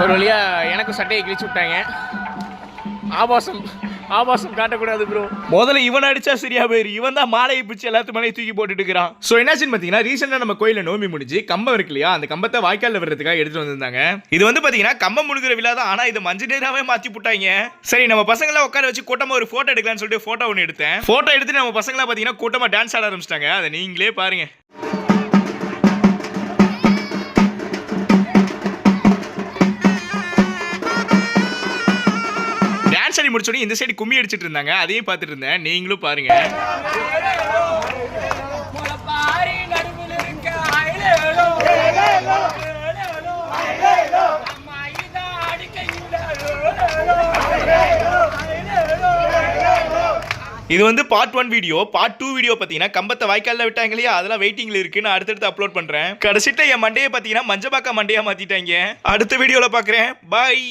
ஒரு வழியா எனக்கு சட்டையை கிழிச்சு விட்டாங்க. ஆபாசம் காட்டக்கூடாது ப்ரோ. முதல்ல இவன் அடிச்சா சரியா போயிரு. இவன் தான் மாலையை பிடிச்சி எல்லாத்து மேலேயும் தூக்கி போட்டுட்டு இருக்கிறான். ஸோ என்னாச்சுன்னு பார்த்தீங்கன்னா, ரீசெண்டாக நம்ம கோயிலில் நோம்பி முடிஞ்சு கம்பம் இருக்கு இல்லையா, அந்த கம்பத்தை வாய்க்காலில் விடுறதுக்காக எடுத்துட்டு வந்திருந்தாங்க. இது வந்து பார்த்தீங்கன்னா கம்பம் முழுகிற விழா தான், ஆனால் இதை மஞ்சள் நேராகவே மாற்றி போட்டாங்க. சரி, நம்ம பசங்களாம் உட்கார வச்சு கூட்டமாக ஒரு ஃபோட்டோ எடுக்கலாம்னு சொல்லிட்டு ஃபோட்டோ ஒன்று எடுத்தேன். ஃபோட்டோ எடுத்துட்டு நம்ம பசங்களாம் பார்த்தீங்கன்னா கூட்டமாக டான்ஸ் ஆட ஆரம்பிச்சிட்டாங்க. அதை நீங்களே பாருங்க. சரி, முடிச்சோடனே இந்த சைடு கும்மி அடிச்சிட்டு இருந்தாங்க. அதையும் பார்த்துட்டு இருந்தேன். நீங்களும் பாருங்க. இது வந்து பார்ட் 1 வீடியோ. பார்ட் 2 வீடியோ பார்த்தீங்கன்னா கம்பத்தை வாய்க்காலில் விட்டாங்க இல்லையா, அதெல்லாம் வெயிட்டிங்ல இருக்கு. நான் அடுத்தடுத்து அப்லோட் பண்றேன். கடைசிட்ட என் மண்டையை பார்த்தீங்கன்னா மஞ்சபாக்கா மண்டையா மாத்திட்டாங்க. அடுத்த வீடியோல பார்க்குறேன். பாய்.